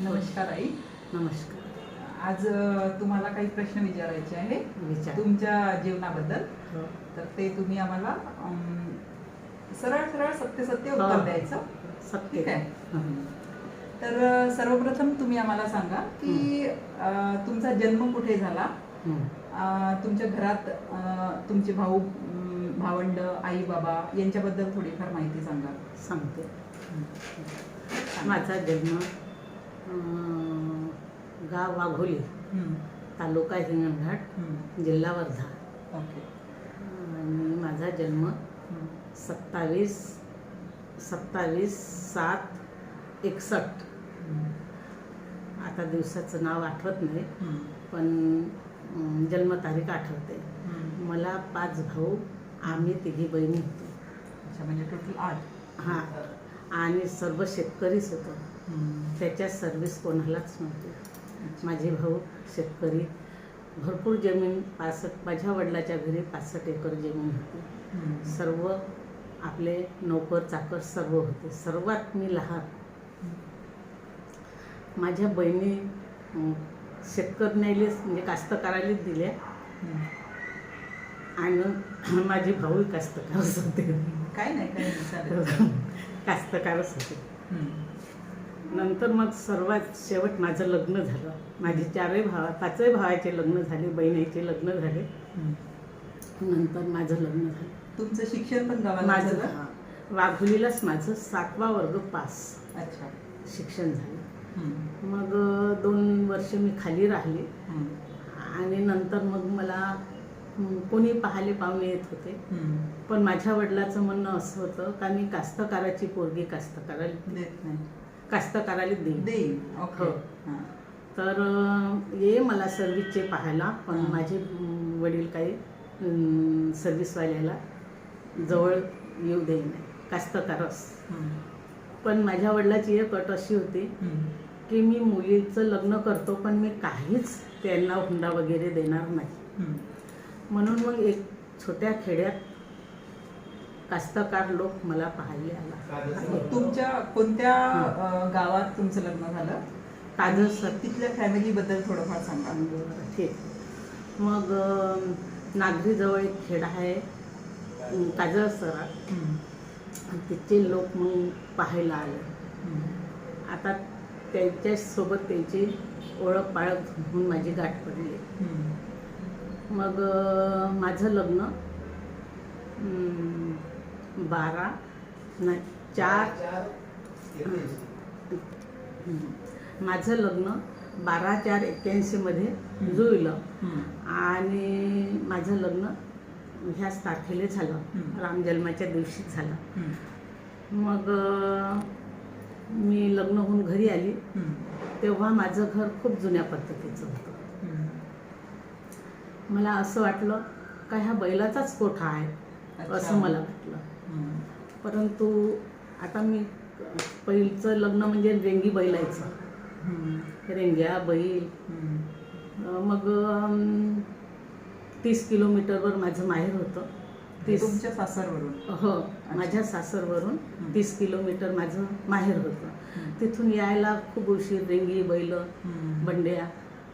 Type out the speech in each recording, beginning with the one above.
नमस्कार आई. नमस्कार. आज तुम्हाला काही प्रश्न विचारायचे आहे विचार. तुमच्या जीवनाबद्दल. हो. तर ते तुम्ही आम्हाला सरळ सरळ सत्य सत्य हो. उत्तर द्यायचं. सत्य. ठीक आहे. हं. तर सर्वप्रथम तुम्ही आम्हाला सांगा की तुमचा जन्म कुठे झाला. हं. तुमच्या घरात तुमचे भाऊ भावंड आई बाबा यांच्याबद्दल थोडीफार माहिती सांगा. सांगते. माझा जन्म गाव वाघोली, तालुका हिंगणघाट, जिल्हा वर्धा. ओके. आणि माझा जन्म 27/7/61. आता दिवसाचं नाव आठवत नाही, पण जन्मतारीख आठवते. मला 5 भाऊ, आम्ही 3 बहिणी होतो. अच्छा, म्हणजे टोटल 8. हां. आणि सर्व शेतकरीच होतो. त्याच्यात सर्व्हिस कोणालाच नव्हती. माझे भाऊ शेतकरी, भरपूर जमीन 65, माझ्या वडिलाच्या घरी 65 एकर जमीन होती. सर्व आपले नोकर चाकर सर्व होते. सर्वात मी लहान. माझ्या बहिणी शेतकऱ्यालेच म्हणजे कास्तकारालेच दिल्या. आणि माझे भाऊ कास्तकारच होते. काय नाही काय नाही. कास्तकारच होते. नंतर मग सर्वात शेवट माझं लग्न झालं. माझे 5 भावाचे लग्न झाले, बहिणीचे लग्न झाले. नंतर माझं लग्न झालं. तुमचं शिक्षण पण गावाला माझं झालं? वाघोलीलाच माझं 7वा वर्ग पास अच्छा. शिक्षण झालं. मग 2 वर्ष मी खाली राहिली. आणि नंतर मग मला कोणी पाहाले पाहुणे येत होते. पण माझ्या वडिलाचं म्हणणं असं होतं का मी कास्तकाराची पोरगी कास्तकाराला देत नाही, कास्तकाराला देईन. ओके. तर ये मला सर्व्हिसचे पाहायला, पण माझे वडील काही सर्व्हिसवाल्याला जवळ येऊ देई नाही, कास्तकारच. पण माझ्या वडिलाची एक अट अशी होती की मी मुलीचं लग्न करतो, पण मी काहीच त्यांना हुंडा वगैरे देणार नाही. म्हणून मग एक छोट्या खेड्यात कास्तकार लोक मला पाहायला आला. तुमच्या कोणत्या गावात तुमचं लग्न झालं? काजळसर. तिथल्या फॅमिली बद्दल थोडंफार सांगा. ठीक. मग नागरीजवळ एक खेड आहे काजळसर. तिथचे लोक मग पाहायला आले. आता त्यांच्यासोबत त्यांची ओळख पाळख म्हणून माझी गाठ पडली. मग माझं लग्न माझं लग्न 12/4/81 मध्ये जुळलं. आणि माझं लग्न ह्याच तारखेला झालं, रामजन्माच्या दिवशी झालं. मग मी लग्न होऊन घरी आली तेव्हा माझं घर खूप जुन्या पद्धतीचं होतं. मला असं वाटलं का ह्या बैलाचाच कोठा आहे असं मला वाटलं. परंतु आता मी पहिलं लग्न म्हणजे रेंगी बैलायचं, रेंग्या बैल. मग 30 किलोमीटरवर माझं माहेर होतं. तुमच्या सासरवरून? हो, माझ्या सासरवरून 30 किलोमीटर माझं माहेर होतं. तिथून यायला खूप उशीर, रेंगी बैल बंड्या.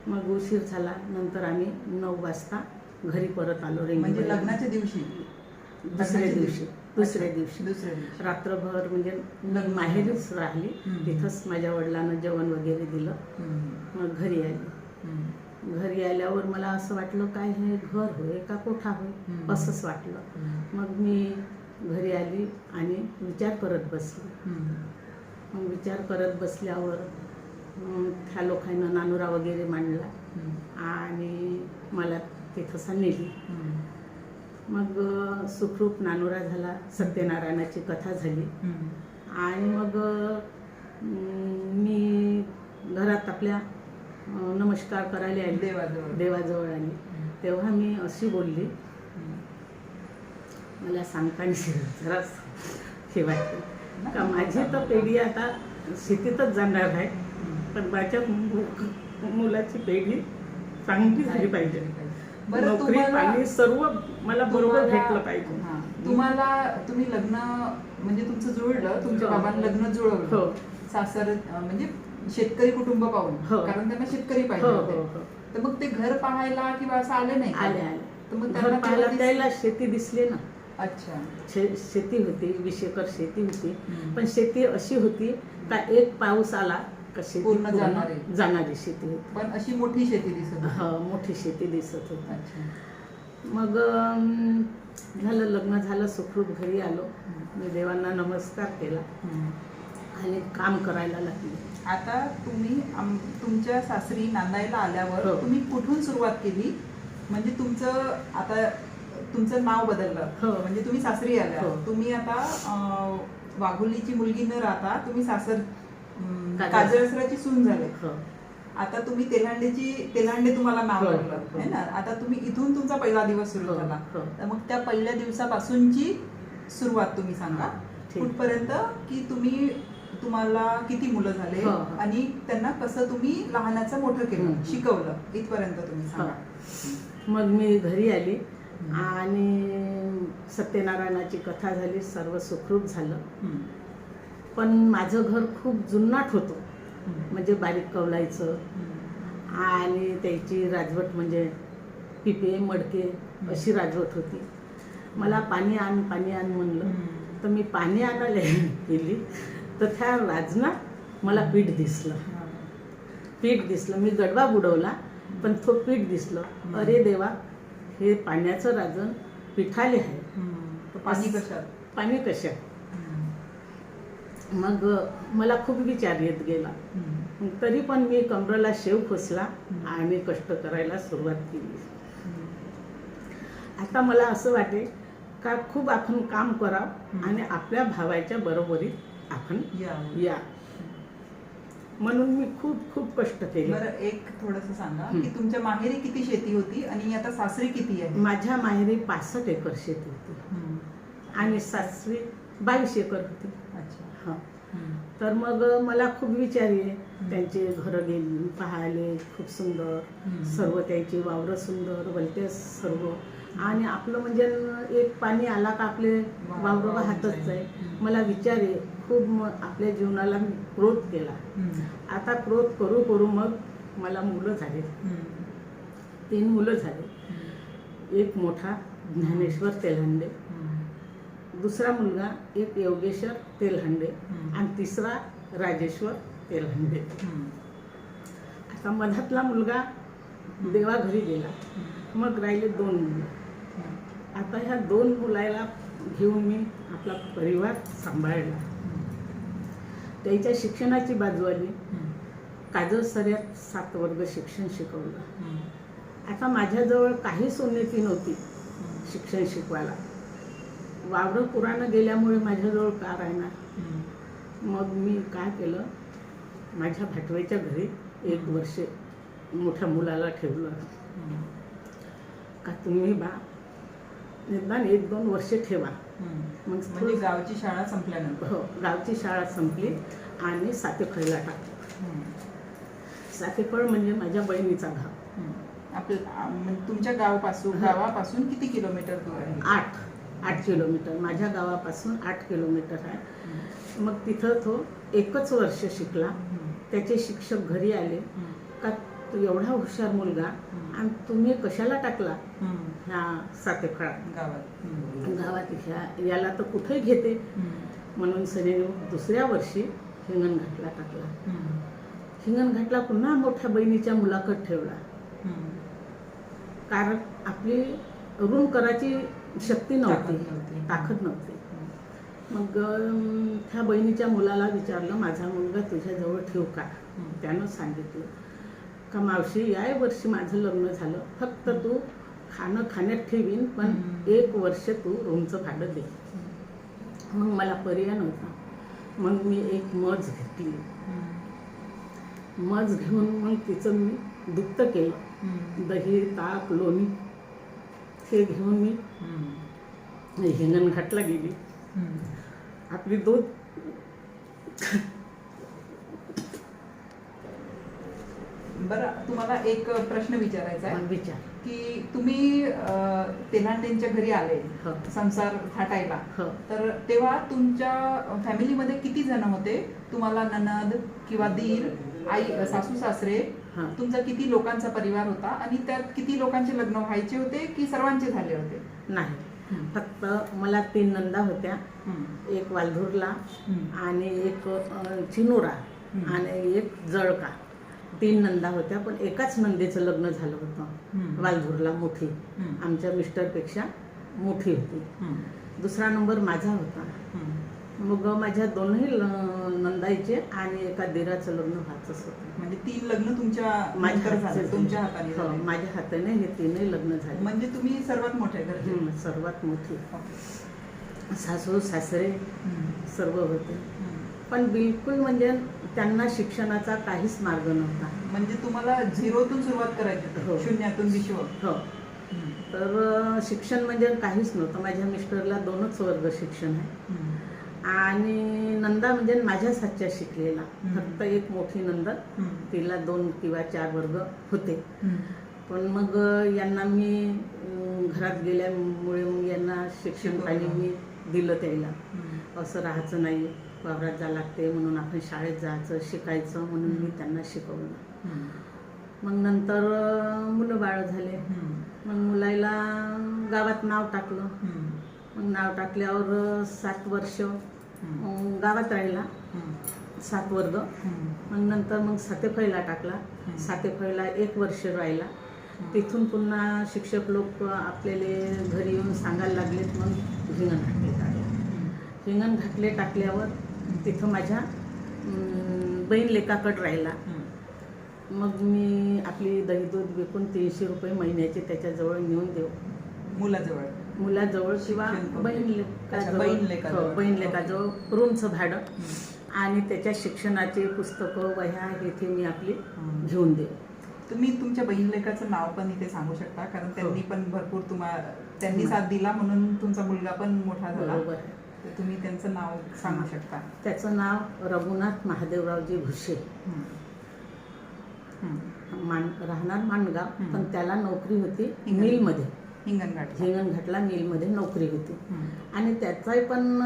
मग उशीर झाला. नंतर आम्ही 9 वाजता घरी परत आलो. रेंगी म्हणजे लग्नाच्या दिवशी? दुसऱ्या दिवशी रात्रभर म्हणजे माहेरीच राहिली. तिथंच माझ्या वडिलांना जेवण वगैरे दिलं. मग घरी आली. घरी आल्यावर मला असं वाटलं काय हे घर होय का कोठा होय असंच वाटलं. मग मी घरी आली आणि विचार करत बसली. मग विचार करत बसल्यावर त्या लोकांना नानुरा वगैरे मांडला आणि मला तिथं नेली. मग सुखरूप नानुरा झाला. सत्यनारायणाची कथा झाली. आणि मग मी घरात आपल्या नमस्कार करायला आली, देवाजवळ आली. तेव्हा मी अशी बोलली, मला सांगताना जरा हे वाटतं का माझी तर पिढी आता शेतीतच जाणार आहे, पण माझ्या मुलाची पिढी चांगली झाली पाहिजे. नोकरी पाणी सर्व मला बरोबर भेटलं पाहिजे. तुम्ही लग्न म्हणजे तुमचं जुळलं, तुमच्या बाबांनी लग्न जुळवलं. सासर म्हणजे शेतकरी कुटुंब पाहून, हो. कारण त्यांना शेतकरी पाहिजे हो होते. हो हो तर मग ते घर पाहायला किंवा असं आले नाही का? आले आले तर मग घर त्यांना पाहायला तेव्हा त्याला शेती दिसली ना. अच्छा. शेती होती, 20 एकर शेती होती. हम्म. पण शेती अशी होती का एक पाऊस आला का शेती पूर्ण पूर्ण जाणारी शेती होती. पण अशी मोठी शेती दिसत होती. हो मोठी शेती दिसत होती. अच्छा. मग झालं, लग्न झालं, सुखरूप घरी आलो. मी देवांना नमस्कार केला हम्म. आणि काम करायला लागले. आता तुम्ही तुमच्या सासरी नांदायला आल्यावर हो. तुम्ही कुठून सुरुवात केली? म्हणजे आता तुमचं नाव बदललं, हो. म्हणजे तुम्ही सासरी आल्या. हो. तुम्ही आता वाघोलीची मुलगी न राहता तुम्ही काजळसराची सून झाले. हो आता तुम्ही तेलांडे तुम्हाला नाव हो, लागलं हो. है ना. आता तुम्ही इथून तुमचा पहिला दिवस सुरू हो, झाला. हो. तर मग त्या पहिल्या दिवसापासूनची सुरुवात तुम्ही सांगा, ठीक. कुठपर्यंत की तुम्हाला किती मुलं झाले हो. आणि त्यांना कसं तुम्ही लहानाचं मोठं केलं, हम्म. शिकवलं, इथपर्यंत तुम्ही सांगा. मग मी घरी आली आणि सत्यनारायणाची कथा झाली, सर्व सुखरूप झालं. हम्म. पण माझं घर खूप जुनाट होतं, हम्म. म्हणजे बारीक कवलायचं. हम्म. आणि त्याची राजवट म्हणजे पिपे मडके अशी राजवट होती. मला पाणी आण म्हणलं हम्म. तर मी पाणी आणायला गेली तर त्या राजनात मला पीठ दिसलं. मी गडवा बुडवला पण तो पीठ दिसलं. अरे देवा, हे पाण्याचं राजन पिठाले आहे. तर पाणी कशात? मग मला खूप विचार येत गेला. तरी पण मी कमरेला शेव खोसला आणि कष्ट करायला सुरुवात केली. आता मला असं वाटे का खूप आपण काम करावं आणि आपल्या भावाच्या बरोबरीत आपण या. म्हणून मी खूप खूप कष्ट केले. बरं, एक थोडंसं सांगा की तुमच्या माहेरी किती शेती होती आणि आता सासरी किती आहे? माझ्या माहेरी 65 एकर शेती होती आणि सासरी 22 एकर होती. अच्छा. हा. तर मग मला खूप विचार ये. त्यांचे घरं गेली पाहायले, खूप सुंदर, सर्व त्यांची वावरं सुंदर, भलते सर्व. आणि आपलं म्हणजे एक पाणी आला का आपले वावरं वाहतच आहे. मला विचार ये खूप. आपल्या जीवनाला मी क्रोध केला. आता क्रोध करू करू मग मला मुलं झाले, 3 मुलं झाले. एक मोठा ज्ञानेश्वर तेलहंडे, दुसरा मुलगा एक योगेश्वर तेलहंडे आणि तिसरा राजेश्वर तेलहंडे. आता मधातला मुलगा देवा घरी गेला. मग राहिले 2 मुलं. आता ह्या 2 मुलाला घेऊन मी आपला परिवार सांभाळला. त्याच्या शिक्षणाची बाजू आली. काजळसऱ्यात 7 वर्ग शिक्षण शिकवलं. आता माझ्याजवळ काहीच उन्नती नव्हती शिक्षण शिकवायला. वावरं पुराणं गेल्यामुळे माझ्याजवळ का राहणार. मग मी काय केलं, माझ्या भाटवेच्या घरी 1 वर्ष मोठ्या मुलाला ठेवलं का तुम्ही बा निदान 1-2 वर्ष ठेवा. मग म्हणजे गावची शाळा संपल्यानंतर? हो, गावची शाळा संपली आणि सातेफळला टाकलं. सातेफळ म्हणजे माझ्या बहिणीचा गाव. तुमच्या गावापासून किती किलोमीटर दूर आहे? 8 किलोमीटर. माझ्या गावापासून 8 किलोमीटर आहे. मग तिथं तो 1च वर्ष शिकला. त्याचे शिक्षक घरी आले का तो एवढा हुशार मुलगा आणि तुम्ही कशाला टाकला ह्या सातेफळात गावात याला तर कुठे घेते. म्हणून सनेने 2ऱ्या वर्षी हिंगणघाटला टाकला. हिंगणघाटला पुन्हा मोठ्या बहिणीच्या मुलाखत ठेवला. कारण आपली ऋण करायची शक्ती नव्हती, ताकद नव्हती. मग त्या बहिणीच्या मुलाला विचारलं, माझा मुलगा तुझ्याजवळ ठेवू का? त्यानं सांगितलं का मावशी, या वर्षी माझं लग्न झालं, फक्त तू खाण्यात ठेवीन, पण 1 वर्ष तू रूमचं भाडं दे. मग मला पर्याय नव्हता. मग मी एक मज घेतली. मज घेऊन मग तिचं मी दुप्त केलं. दही, ताक, लोणी हे घेऊन मी हिंगणघाटला गेली. आपली 2 बरं, तुम्हाला एक प्रश्न विचारायचा आहे विचार की तुम्ही तेलांडेंच्या घरी आले हो. संसार थाटायला, हो. तर तेव्हा तुमच्या फॅमिलीमध्ये किती जण होते? तुम्हाला ननद किंवा दीर, आई, सासू सासरे, हा. तुमचा किती लोकांचा परिवार होता आणि त्यात किती लोकांचे लग्न व्हायचे होते की सर्वांचे झाले होते? नाही, फक्त मला 3 नंदा होत्या, एक वालधूरला आणि एक चिनोरा आणि एक जळका. 3 नंदा होत्या, पण एकाच नंदेचं लग्न झालं होतं वालधूरला, मोठी, आमच्या मिस्टरपेक्षा मोठी होती. दुसरा नंबर माझा होता. मग माझ्या 2ही नंदाईचे आणि एका दिराचं लग्न व्हायचंच होतं. म्हणजे 3 लग्न तुमच्या तुमच्या हाताने झाले? माझ्या हाताने हे 3ही लग्न झाले. म्हणजे तुम्ही सर्वात मोठे घरचे? सर्वात मोठी. सासू सासरे सर्व होते, पण बिलकुल म्हणजे त्यांना शिक्षणाचा काहीच मार्ग नव्हता. म्हणजे तुम्हाला झिरोतून सुरुवात करायची होती? हो. शून्यातून विश्व. हो. तर शिक्षण म्हणजे काहीच नव्हतं. माझ्या मिस्टरला 2च वर्ग शिक्षण आहे आणि नंदा म्हणजे माझ्याच हातच्या शिकलेला. फक्त एक मोठी नंद, तिला 2 किंवा 4 वर्ग होते. पण मग यांना मी घरात गेल्यामुळे मग यांना शिक्षण पाणी मी दिलं त्याला. असं राहायचं नाही, वावरात जा लागते म्हणून आपण शाळेत जायचं, शिकायचं म्हणून मी त्यांना शिकवलं. मग नंतर मुलं बाळ झाले. मग मुलाला गावात नाव टाकलं. मग नाव टाकल्यावर 7 वर्ष गावात राहिला, 7 वर्ग. मग नंतर मग सातेफळीला टाकला. सातेफळीला 1 वर्ष राहिला. तिथून पुन्हा शिक्षक लोक आपल्याला घरी येऊन सांगायला लागलेत. मग हिंगणघाटले टाकल्यावर तिथं माझ्या बहीण लेकाकडे राहिला. मग मी आपली दही दूध विकून 300 रुपये महिन्याचे त्याच्याजवळ नेऊन देऊ, मुलाजवळ किंवा बहीण लेकाजवळ रूमचं भाडं आणि त्याच्या शिक्षणाचे पुस्तकं वह्या इथे मी आपली घेऊन देऊ. तुम्ही तुमच्या बहीण लेकाचं नाव पण इथे सांगू शकता, कारण त्यांनी पण भरपूर त्यांनी साथ दिला म्हणून तुमचा मुलगा पण मोठा झाला. बरोबर. तुम्ही त्यांचं नाव सांगू शकता? त्याचं नाव रघुनाथ महादेवरावजी भुसे, राहणार माणगाव, पण त्याला नोकरी होती मिलमध्ये, हिंगणघाटला मिलमध्ये नोकरी होती. आणि त्याचाही पण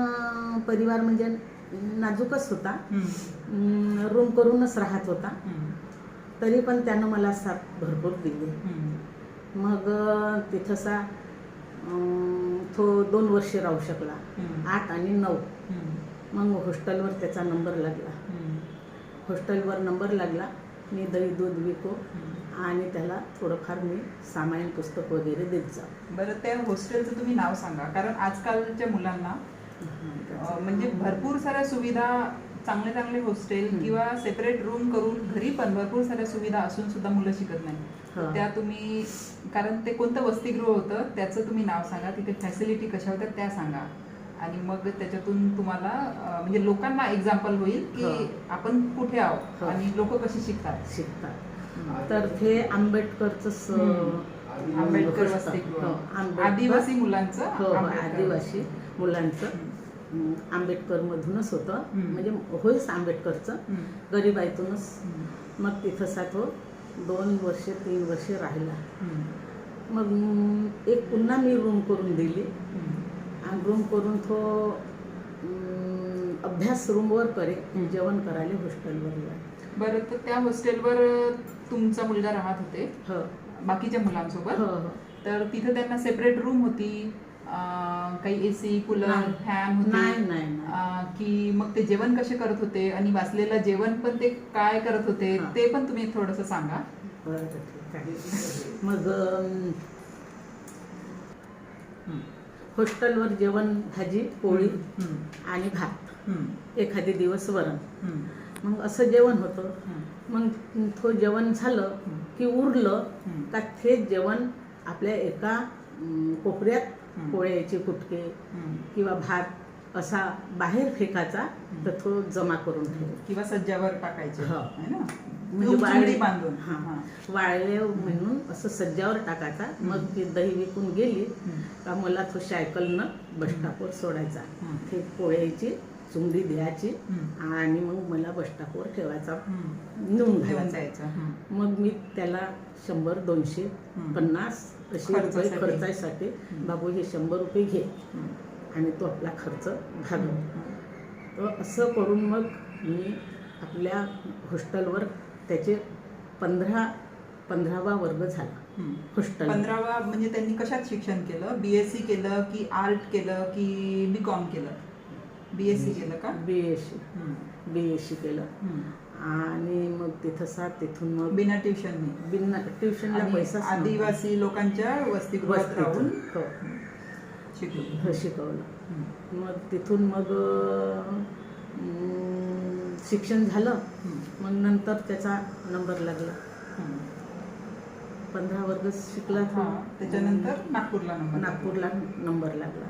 परिवार म्हणजे नाजूकच होता, रूम करूनच राहत होता. तरी पण त्यानं मला साथ भरपूर दिली. मग तिथंसा तो 2 वर्ष राहू शकला, 8 आणि 9. मग हॉस्टेलवर त्याचा नंबर लागला. हॉस्टेलवर नंबर लागला. मी दही दूध विकू आणि त्याला थोडंफार मी सामायन पुस्तक वगैरे देत जा. बरं, त्या हॉस्टेलचं तुम्ही नाव सांगा, कारण आजकालच्या मुलांना म्हणजे भरपूर साऱ्या सुविधा, चांगले हॉस्टेल किंवा सेपरेट रूम करून घरी पण भरपूर साऱ्या सुविधा असून सुद्धा मुलं शिकत नाही. त्या तुम्ही, कारण ते कोणतं वसतिगृह होतं त्याचं तुम्ही नाव सांगा, तिथे फॅसिलिटी कशा होत्या त्या सांगा, आणि मग त्याच्यातून तुम्हाला म्हणजे लोकांना एक्झाम्पल होईल की आपण कुठे आहोत आणि लोक कशी शिकतात. तर ते आंबेडकरचं आंबेडकर वसतिगृह, आदिवासी मुलांचं, आदिवासी मुलांचं आंबेडकरमधूनच होतं. म्हणजे होईच आंबेडकरचं, गरिबाईतूनच. मग तिथंसा तो 2 वर्ष 3 वर्ष राहिला. मग एक पुन्हा मी रूम करून दिली आणि रूम करून तो अभ्यास रूमवर करे, जेवण करायला हॉस्टेलवर जाय. बरं, तर त्या हॉस्टेलवर तुमचा मुलगा राहत होते बाकीच्या मुलांसोबत? तर तिथे त्यांना सेपरेट रूम होती, काही AC, कूलर, फॅन होते की मग ते जेवण कसे करत होते आणि वाचलेलं जेवण पण ते काय करत होते ते पण तुम्ही थोडंसं सांगा. मग हॉस्टेलवर जेवण भाजी पोळी आणि भात, एखादे दिवस वरण, मग असं जेवण होतं. मग तो जेवण झालं की उरलं का ते जेवण आपल्या एका कोपऱ्यात पोळ्याचे कुटके किंवा भात असा बाहेर फेकायचा, तर तो जमा करून ठेव किंवा सज्जावर टाकायचे, म्हणजे बांधून वाळले म्हणून असं सज्जावर टाकायचा. मग ती दही विकून गेली का मला तो सायकलनं बस स्टॉपवर सोडायचा. ते पोळ्याची चुंगडी द्यायची आणि मग मला बस स्टॉपवर ठेवायचा, नेऊन घालायचा. मग मी त्याला 100, 200, 50 असे रुपये खर्चासाठी, बाबू हे 100 रुपये घे आणि तो आपला खर्च भागव. तर असं करून मग मी आपल्या हॉस्टेलवर त्याचे 15वा वर्ग झाला. हॉस्टेल 15वा म्हणजे त्यांनी कशात शिक्षण केलं? BSc केलं की आर्ट केलं की BCom केलं? BSc केलं का? BSc केलं. आणि मग तिथून मग बिना ट्युशनला पैसा आदिवासी लोकांच्या वसतिगृहात राहून शिकवलं. मग तिथून मग शिक्षण झालं. मग नंतर त्याचा नंबर लागला. 15 वर्ग शिकला. त्याच्यानंतर नागपूरला नंबर लागला.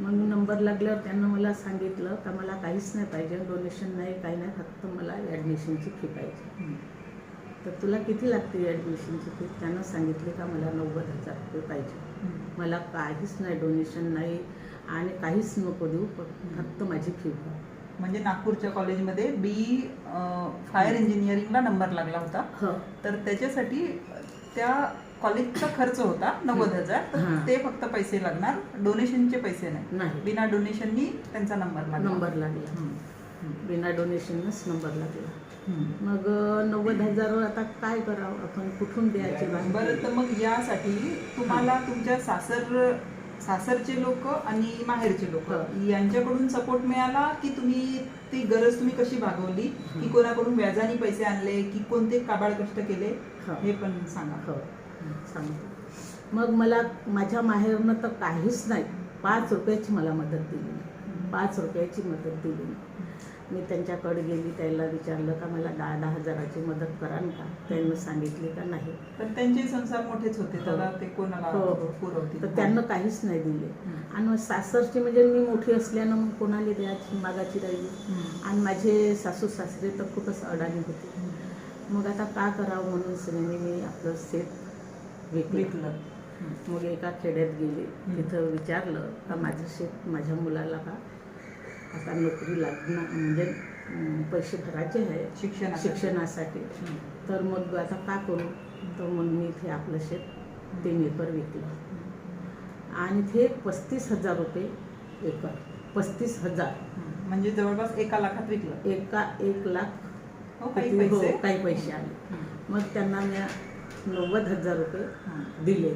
मग नंबर लागल्यावर त्यांना मला सांगितलं का मला काहीच नाही पाहिजे, डोनेशन नाही, काही नाही, फक्त मला ॲडमिशनची फी पाहिजे. तर तुला किती लागते ॲडमिशनची फी? त्यांना सांगितले का मला 90,000 रुपये पाहिजे. मला काहीच नाही, डोनेशन नाही आणि काहीच नको देऊ, फक्त माझी फी. म्हणजे नागपूरच्या कॉलेजमध्ये फायर इंजिनिअरिंगला नंबर लागला होता. तर त्याच्यासाठी त्या कॉलेजचा खर्च होता 90,000. तर ते फक्त पैसे लागणार, डोनेशनचे पैसे नाही. बिना डोनेशननी त्यांचा नंबर लागला. बिना डोनेशनच नंबर लागला. मग 90,000 आता काय करावं आपण, कुठून द्यायचे? बरं, तर मग यासाठी तुम्हाला तुमच्या सासरचे लोक आणि माहेरचे लोक यांच्याकडून सपोर्ट मिळाला की ती गरज तुम्ही कशी भागवली? की कोणाकडून व्याजाने पैसे आणले की कोणते काबाड कष्ट केले? हे पण सांगा. सांगतो. मग मला माझ्या माहेरनं तर काहीच नाही, 5 रुपयाची मला मदत दिली. 5 रुपयाची मदत दिली. मी त्यांच्याकडे गेली, त्याला विचारलं का मला 10-10 हजाराची मदत कराल का? त्यांनी सांगितले का नाही. पण त्यांचे संसार मोठेच होते, त्याला ते कोणाला पुरवतील? तर त्यांना काहीच नाही दिले. आणि सासरची म्हणजे मी मोठी असल्यानं मग कोणाला द्यायची, मागाची राहिली. आणि माझे सासू सासरे तर खूपच अडाणी होते. मग आता का करावं म्हणून सगळ्यांनी मी आपलं शेत विकलं. मग एका खेड्यात गेले, तिथं विचारलं का माझं शेत माझ्या मुलाला का आता नोकरी लागणार, म्हणजे पैसे भरायचे आहे शिक्षणासाठी. तर मग आता का करू? तर मग मी इथे आपलं शेत 3 एकर विकलं. आणि ते 35,000 रुपये एकर. 35,000 म्हणजे जवळपास 1 लाखात विकलं. 1 लाख काही पैसे आले. मग त्यांना मी 90,000 रुपये दिले.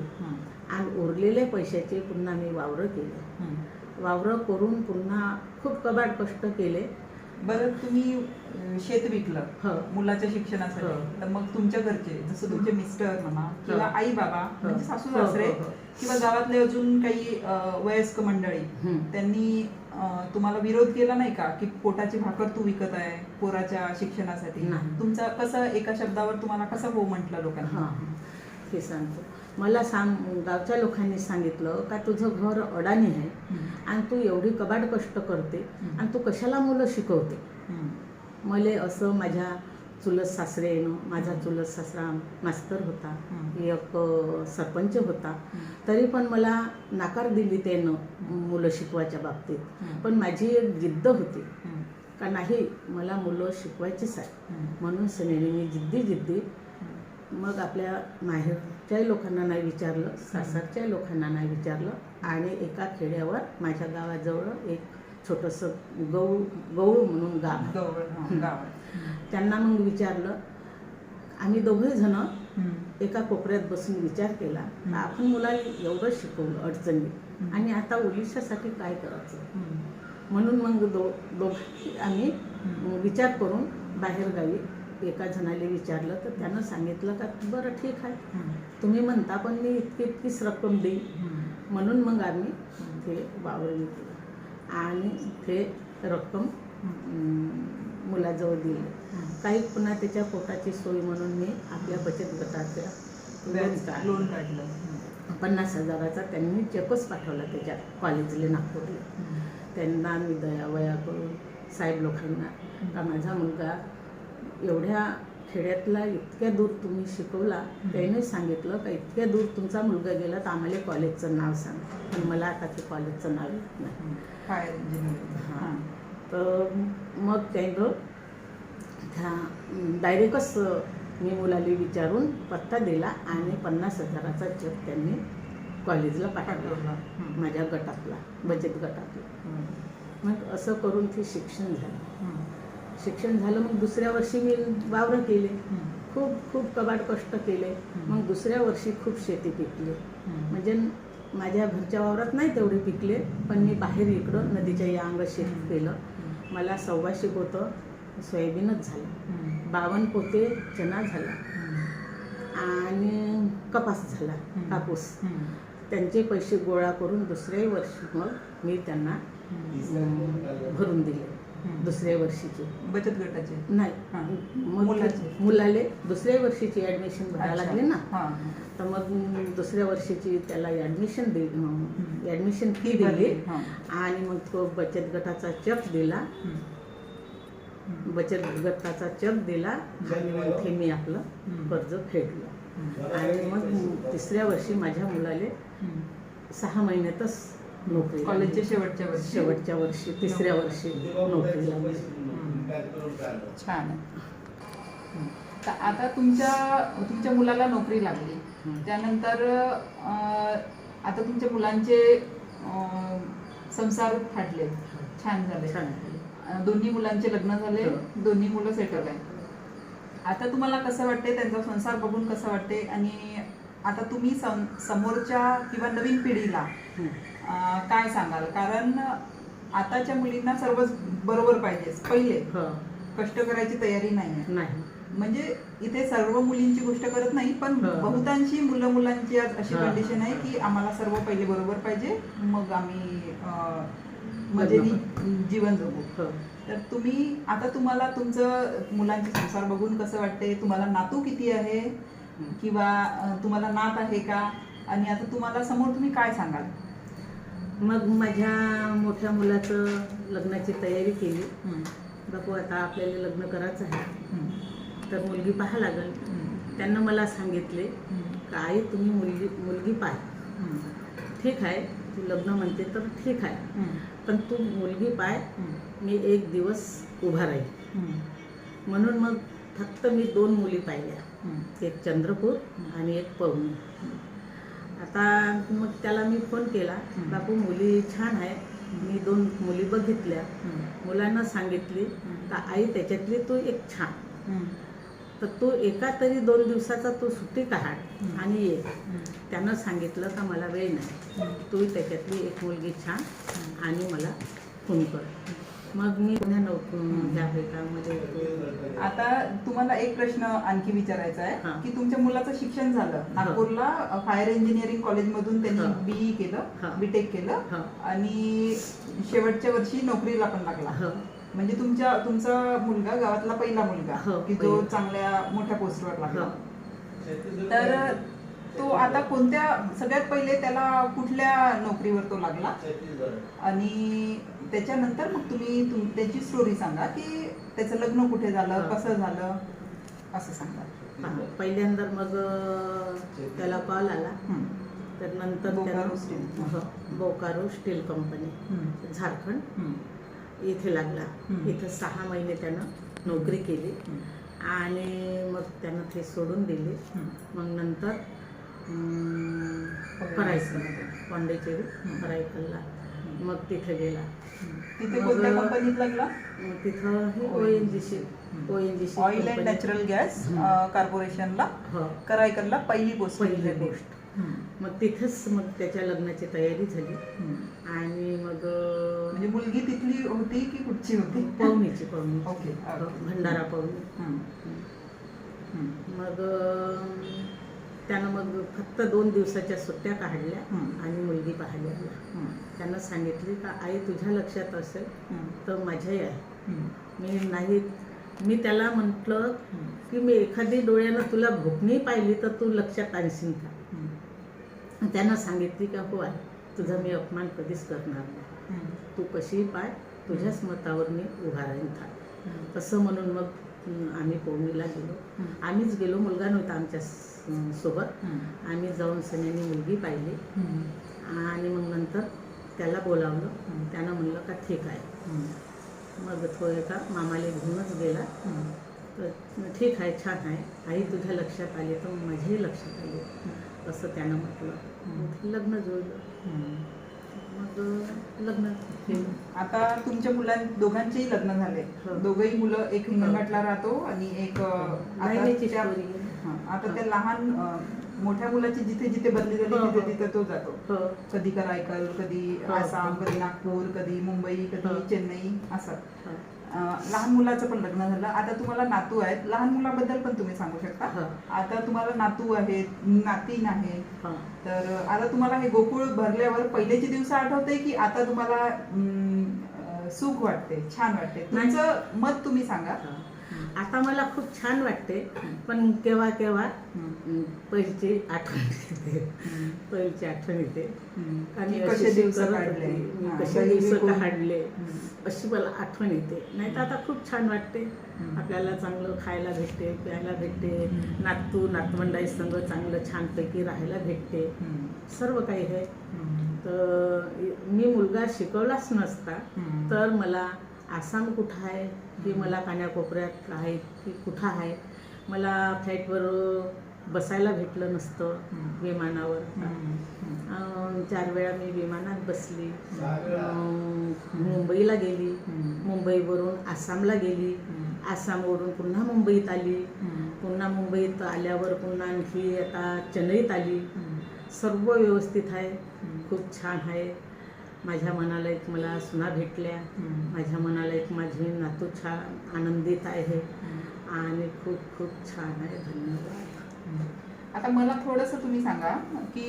आणि उरलेल्या पैशाचे पुन्हा मी वावरं केले. वावरं करून पुन्हा खूप कबाड कष्ट केले. बरं, तुम्ही शेत विकलं मुलाच्या शिक्षणासाठी. तर मग तुमच्या घरचे, जसं तुमचे मिस्टर म्हणा किंवा आई बाबा म्हणजे सासू सासरे किंवा गावातले अजून काही वयस्क मंडळी, त्यांनी तुम्हाला विरोध केला नाही का की पोटाची भाकर तू विकत आहे पोराच्या शिक्षणासाठी? तुमचा कसं एका शब्दावर तुम्हाला कसं हो म्हटलं लोकांना? हे सांगतो. मला गावच्या लोकांनी सांगितलं का तुझं घर अडाणी आहे आणि तू एवढी कबाड कष्ट करते आणि तू कशाला मुलं शिकवते. मला असं माझ्या चुलत सासरेनं, माझा चुलत सासरा मास्तर होता, एक सरपंच होता, तरी पण मला नाकार दिली त्यानं मुलं शिकवायच्या बाबतीत. पण माझी एक जिद्द होती का नाही, मला मुलं शिकवायचीच आहे. म्हणून सनेने मी जिद्दी मग आपल्या माहेरच्या लोकांना नाही विचारलं, सासरच्या लोकांना नाही विचारलं. आणि एका खेड्यावर माझ्या गावाजवळ एक छोटंसं गवळू म्हणून गाव, त्यांना मग विचारलं. आम्ही 2 जण एका कोपऱ्यात बसून विचार केला, आपण मुलाला एवढं शिकवलं अडचणी आणि आता ओलिशासाठी काय करायचं. म्हणून मग दोघांनी आम्ही विचार करून बाहेरगावी एका जणाला विचारलं. तर त्यानं सांगितलं का बरं ठीक आहे, तुम्ही म्हणता पण मी इतकीच रक्कम देईन. म्हणून मग आम्ही ते वावर विकलं आणि ते रक्कम मुलाजवळ दिली. काही पुन्हा त्याच्या पोटाची सोय म्हणून मी आपल्या बचत गटाच्या लोन काढलं. 50,000चा त्यांनी चेकच पाठवला त्याच्या कॉलेजला नागपूरला. त्यांना मी दयावया करून साहेब लोकांना का माझा मुलगा एवढ्या खेड्यातला इतक्या दूर तुम्ही शिकवला, त्याने सांगितलं का इतक्या दूर तुमचा मुलगा गेला तर आम्हाला कॉलेजचं नाव सांगा. पण मला आता ते कॉलेजचं नाव येत नाही. Fire engineering. तर मग त्यानं डायरेक्टच मी मुलाला विचारून पत्ता दिला आणि 50,000चा चेक त्यांनी कॉलेजला पाठवला, माझ्या गटातला, बचत गटातला. मग असं करून ते शिक्षण झालं. मग दुसऱ्या वर्षी मी वावरं केले, खूप कबाड कष्ट केले. मग दुसऱ्या वर्षी खूप शेती पिकली. म्हणजे माझ्या घरच्या वावरात नाही तेवढे पिकले, पण मी बाहेर इकडं नदीच्या या अंग शेत केलं. मला 125 पोतं सोयाबीनच झालं, 52 पोते चणा झाला आणि कपास झाला, कापूस. त्यांचे पैसे गोळा करून दुसऱ्या वर्षी मग मी त्यांना भरून दिले. दुसऱ्या वर्षीची बचत गटाचे नाही, मग मुलाले दुसऱ्या वर्षीची ॲडमिशन भरायला लागली ना, तर मग दुसऱ्या वर्षीची त्याला ॲडमिशन फी दिली आणि मग तो बचत गटाचा चेक दिला. आणि मग ते मी आपलं कर्ज फेडलं. आणि मग तिसऱ्या वर्षी माझ्या मुलाले 6 महिन्यातच नोकरी, कॉलेजच्या शेवटच्या वर्षी तिसऱ्या वर्षी नोकरी लागली. छान आहे. तर आता तुमच्या मुलाला नोकरी लागली, त्यानंतर आता तुमच्या मुलांचे संसार फाटले, छान झाले. दोन्ही मुलांचे लग्न झाले, दोन्ही मुलं सेटल आहे. आता तुम्हाला कसं वाटते, त्यांचा संसार बघून कसं वाटते? आणि आता तुम्ही समोरच्या किंवा नवीन पिढीला काय सांगाल? कारण आताच्या मुलींना सर्वच बरोबर पाहिजे. पहिले कष्ट करायची तयारी नाही. म्हणजे इथे सर्व मुलींची गोष्ट करत नाही, पण बहुतांशी मुलांची आज अशी कंडिशन आहे की आम्हाला सर्व पहिले बरोबर पाहिजे, मग आम्ही मजेने जीवन जगू. तर तुम्हाला तुमचं मुलांचे संसार बघून कसं वाटते? तुम्हाला नातू किती आहे किंवा तुम्हाला नात आहे का? आणि आता तुम्हाला समोर तुम्ही काय सांगाल? मग माझ्या मोठ्या मुलाचं लग्नाची तयारी केली. बापू आता आपल्याला लग्न करायचं आहे, तर मुलगी पाहा लागेल. त्यांना मला सांगितले का आई तुम्ही मुलगी पाह, ठीक आहे तू लग्न म्हणते तर ठीक आहे, पण तू मुलगी पाय, मी एक दिवस उभा राहील. म्हणून मग फक्त मी 2 मुली पाहिल्या, एक चंद्रपूर आणि एक पवनी. आता मग त्याला मी फोन केला, बापू मुली छान आहे, मी 2 मुली बघितल्या. मुलांना सांगितली का आई त्याच्यातली तू एक छान, तर तू एका तरी 2 दिवसाचा तू सुट्टी काढ आणि ये. त्यानं सांगितलं का मला वेळ नाही, तू त्याच्यातली एक मुलगी छान आणि मला फोन कर. मग मी पुन्हा आता तुम्हाला एक प्रश्न आणखी विचारायचा आहे की तुमच्या मुलाचं शिक्षण झालं नागपूरला फायर इंजिनिअरिंग कॉलेजमधून, त्यांनी BE केलं, BTech केलं आणि शेवटच्या वर्षी नोकरीला पण लागला. म्हणजे तुमचा मुलगा गावातला पहिला मुलगा की जो चांगल्या मोठ्या पोस्टवर लागला. तर तो आता सगळ्यात पहिले त्याला कुठल्या नोकरीवर तो लागला आणि त्याच्यानंतर मग तुम्ही त्याची स्टोरी सांगा की त्याचं लग्न कुठे झालं, कसं झालं, असं सांगा. पहिल्यांदा मग त्याला कॉल आला, तर नंतर बोकारो स्टील कंपनी झारखंड इथे लागला. इथं 6 महिने त्यानं नोकरी केली आणि मग त्यानं ते सोडून दिले. मग नंतर करायचं पॉंडेचेरी करायला, मग तिथे गेला. तिथे कोणत्या कंपनीत लागला? तिथं ONGC oil and natural gas कॉर्पोरेशनला करायकरला पहिली पोस्ट. मग तिथेच मग त्याच्या लग्नाची तयारी झाली. आणि मग म्हणजे मुलगी तिथली होती की कुठची होती? पवनी. ओके, भंडारा पवनी. मग त्यानं मग फक्त 2 दिवसाच्या सुट्ट्या काढल्या आणि मुलगी पाहायला आला. त्यानं सांगितले का आई तुझ्या लक्षात असेल तर माझ्याही आहे. मी त्याला म्हटलं की मी एखादी डोळ्यानं तुला भूक नाही पाहिली तर तू लक्षात आणशील का? त्यानं सांगितली का हो आहे, तुझा मी अपमान कधीच करणार नाही, तू कशीही पाय, तुझ्याच मतावर मी उभा राहीन था. तसं म्हणून मग आम्ही पवनीला गेलो. आम्हीच गेलो, मुलगा नव्हता आमच्या सोबत. आम्ही जाऊन सन्यानी मुलगी पाहिली आणि मग नंतर त्याला बोलावलं. त्यानं म्हणलं का ठीक आहे. मग तो एका मामाला घेऊनच गेला. तर ठीक आहे, छान आहे, आई तुझ्या लक्षात आली तर माझ्याही लक्षात आली, असं त्यानं म्हटलं. मग लग्न जुळलं. मग लग्न केलं. आता तुमच्या दोघांचेही लग्न झाले. हो. दोघही मुलं, एक हिंगणघाटला राहतो आणि एक बहिणीची स्टोरी. आता त्या लहान मोठ्या मुलाची जिथे जिथे बदली झाली हो, हो. तिथे तिथे तो जातो. हो. कधी करायकल, कधी हो. आसाम, कधी नागपूर, कधी मुंबई, कधी हो. चेन्नई, असं. हो. लहान मुलाचं पण लग्न झालं. आता तुम्हाला नातू आहेत. लहान मुलाबद्दल पण तुम्ही सांगू शकता. हो. आता तुम्हाला नातू आहेत, नातीन आहे. हो. तर आता तुम्हाला हे गोकुळ भरल्यावर पहिलेचे दिवस आठवते की आता तुम्हाला सुख वाटते, छान वाटते? तुमचं मत तुम्ही सांगा. आता मला खूप छान वाटते, पण केव्हा केव्हा पहिलीची आठवण येते. पहिलीची आठवण येते. आणि कसे अशी दिवस करत काढले, होती, हा, कसे घरी दिवस कोण- काढले, अशी मला आठवण येते. नाही तर आता खूप छान वाटते. आपल्याला चांगलं खायला भेटते, प्यायला भेटते, नातू नातवंडाई संग चांगलं छानपैकी राहायला भेटते, सर्व काही आहे. तर मी मुलगा शिकवलाच नसता तर मला आसाम कुठं आहे की मला कान्याकोपऱ्यात आहे की कुठं आहे, मला फ्लाईटवर बसायला भेटलं नसतं. विमानावर 4 वेळा मी विमानात बसली. मुंबईला गेली, मुंबईवरून आसामला गेली, आसामवरून पुन्हा मुंबईत आली, पुन्हा मुंबईत आल्यावर पुन्हा आणखी आता चेन्नईत आली. सर्व व्यवस्थित आहे, खूप छान आहे. माझ्या मनाला एक मला सुना भेटल्या, माझ्या मनाला एक माझी नातू छान आनंदित आहे आणि खूप खूप छान आहे. धन्यवाद. आता मला थोडंसं तुम्ही सांगा की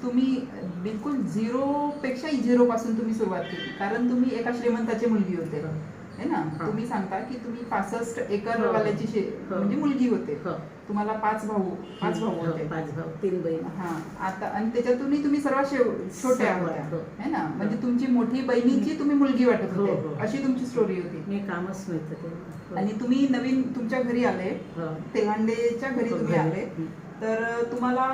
तुम्ही बिलकुल झिरोपेक्षाही झिरोपासून तुम्ही सुरुवात केली, कारण तुम्ही एका श्रीमंताची मुलगी होते, है ना? तुम्ही सांगता की तुम्ही 65 एकर वाल्याची म्हणजे मुलगी होते. तुम्हाला 5 भाऊ होते. 5 भाऊ 3 बहीण. हा. आता आणि त्याच्यातूनही तुम्ही सर्वात छोट्या होत्या, है ना? म्हणजे तुमची मोठी बहिणीची तुम्ही मुलगी वाटत होते, अशी तुमची स्टोरी होती. मी कामच नव्हतं तेव्हा. आणि तुम्ही नवीन तुमच्या घरी आले, तेलांडेच्या घरी तुम्ही आले, तर तुम्हाला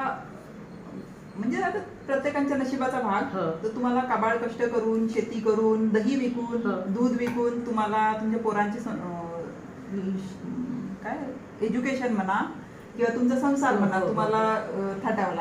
म्हणजे आता प्रत्येकाच्या नशिबाचा भाग, तर तुम्हाला काबाड कष्ट करून, शेती करून, दही विकून, दूध विकून तुम्हाला तुमच्या पोरांची काय एज्युकेशन म्हणा किंवा तुमचा संसार म्हणा तुम्हाला थाटावला.